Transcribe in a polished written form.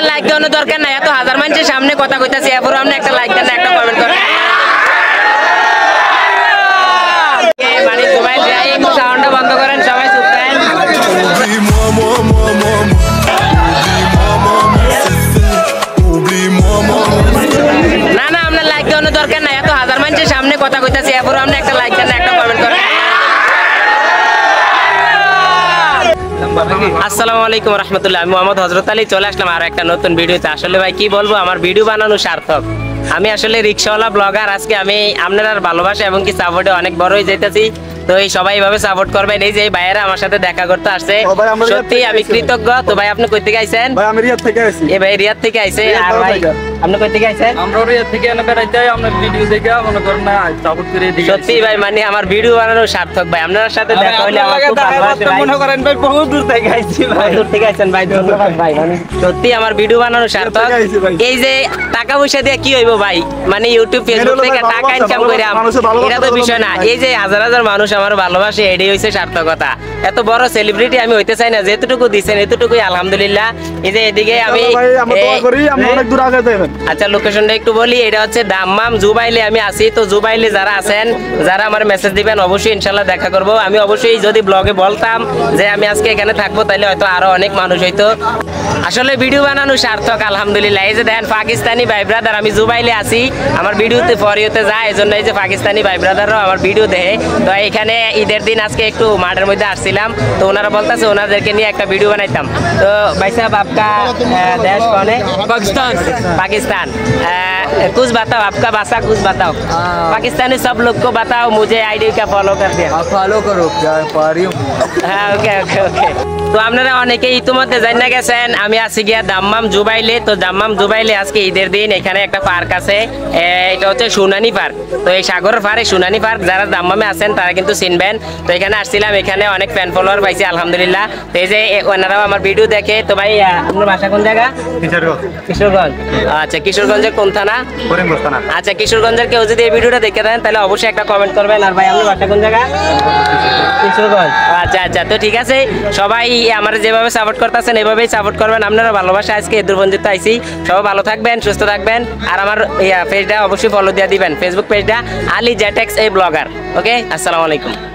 আপনার লাইক দেওয়ার দরকার নাই, এত হাজার মানুষের সামনে কথা কইতাছি, এরপর আপনি একটা লাইক দেন, একটা কমেন্ট করেন। মানে মোবাইল একটু সাউন্ডটা বন্ধ করেন, সবাই চুপ থাকেন। না না, আপনার লাইক দেওয়ার দরকার নাই, এত হাজার মানুষের সামনে কথা কইতাছি, এরপর আপনি একটা লাইক দেন, একটা কমেন্ট করেন। আসসালামু আলাইকুম রহমতুল্লাহ, আমি মোহাম্মদ হযরত আলী চলে আসলাম আর একটা নতুন ভিডিওতে। আসলে ভাই কি বলবো, আমার ভিডিও বানানো সার্থক। আমি আসলে রিক্সাওয়ালা ব্লগার। আজকে আমি আপনার ভালোবাসা এবং কি সাপোর্টে অনেক বড় হয়ে যাইতেছি। তো এই সবাই এইভাবে সাপোর্ট করবেন। এই যে ভাইয়েরা আমার সাথে দেখা করতে আসছে, সত্যি আমি কৃতজ্ঞ। তো ভাই আপনি কই থেকে আইছেন? ভাই আমি রিয়াদ থেকে আইছি। এই ভাই রিয়াদ থেকে আইছে। আর ভাই আপনি কই থেকে আইছেন? আমরা রিয়াদ থেকে এনে বেড়াইতে আই, আমরা ভিডিও দেখে মনে করেন না সাপোর্ট করে দিই। সত্যি ভাই, মানে আমার ভিডিও বানানো সার্থক ভাই। আপনার সাথে দেখা হইলে আমার খুব ভালো লাগে ভাই। মনে করেন ভাই বহুত দূর থেকে আইছি ভাই। দূর থেকে আইছেন ভাই, ধন্যবাদ ভাই। মানে সত্যি আমার ভিডিও বানানো সার্থক। এই যে টাকা পয়সা দিয়ে কি হইব ভাই, মানে ইউটিউব ফেসবুক থেকে টাকা ইনকাম কইরাম, এটা তো বিষয় না। এই যে হাজার হাজার মানুষ আমার ভালোবাসে, এটাই হইছে সার্থকতা। এত বড় সেলিব্রিটি আমি হইতে চাই না, যেতটুকু দিছেন এতটুকুই আলহামদুলিল্লাহ। এই যে এদিকে আমি আচ্ছা লোকেশনটা একটু বলি, এটা হচ্ছে দাম্মাম জুবাইলে আমি আছি। তো জুবাইলে যারা আছেন, যারা আমার মেসেজ দিবেন, অবশ্যই ইনশাল্লাহ দেখা করব। আমি অবশ্যই যদি ব্লগে বলতাম যে আমি আজকে এখানে থাকবো, তাহলে হয়তো আরো অনেক মানুষ হইতো। আসলে ভিডিও বানানো সার্থক আলহামদুলিল্লাহ। এই যে দেখেন পাকিস্তানি ভাই ব্রাদার, আমি জুবাইলে আছি, আমার ভিডিওতে ফরিওতে যায়, এই জন্য এই যে পাকিস্তানি ভাই ব্রাদাররাও আমার ভিডিও দেখে। তো এখানে ঈদের দিন আজকে একটু মাঠের মধ্যে আসছিলাম, তো ওনারা বলতেছে ওনাদেরকে নিয়ে একটা ভিডিও বানাইতাম। তো ভাই সাহেব আপকা দেশ কौन है? पाकिस्तान। पाकिस्तान। कुछ बताओ, आपका भाषा कुछ बताओ। पाकिस्तानी सब लोग को बताओ, मुझे आईडी का फॉलो कर दिया। फॉलो करो क्या पा रही हूं। হ্যাঁ ওকে ওকে ওকে। তো আপনারা অনেকে ইতিমধ্যে জানা গেছেন আমি আছি গিয়া দাম্মাম জুবাইলে। তো দাম্মাম জুবাইলে আজকে ঈদের দিন এখানে একটা পার্ক আছে, এটা হচ্ছে সুনানি পার্ক। তো এই সাগরের পাড়ে সুনানি পার্ক, যারা দাম্মামে আছেন তারা কিন্তু চিনবেন। তো এখানে আসছিলাম, এখানে অনেক ফ্যান ফলোয়ার পাইছি আলহামদুলিল্লাহ। তো এই যে ওনারাও আমার ভিডিও দেখে। তো ভাই আপনার বাসা কোন জায়গা? কিশোরগঞ্জ। আচ্ছা কিশোরগঞ্জের কোন থানা? করিমগঞ্জ থানা। আচ্ছা কিশোরগঞ্জের কেউ যদি এই ভিডিওটা দেখে দেন তাহলে অবশ্যই একটা কমেন্ট করবেন। আর ভাই আপনার বাসা কোন জায়গা? কিশোরগঞ্জ। আচ্ছা আচ্ছা, তো ঠিক আছে, সবাই আমার যেভাবে সাপোর্ট করতেছেন এভাবেই সাপোর্ট করবেন। আপনারা ভালোবাসা আজকে এদুর পর্যন্ত আইছি। সবাই ভালো থাকবেন, সুস্থ থাকবেন। আর আমার পেজটা অবশ্যই ফলো দিয়ে দিবেন, ফেসবুক পেজটা আলী জেটেক্স এই ব্লগার। ওকে, আসসালামু আলাইকুম।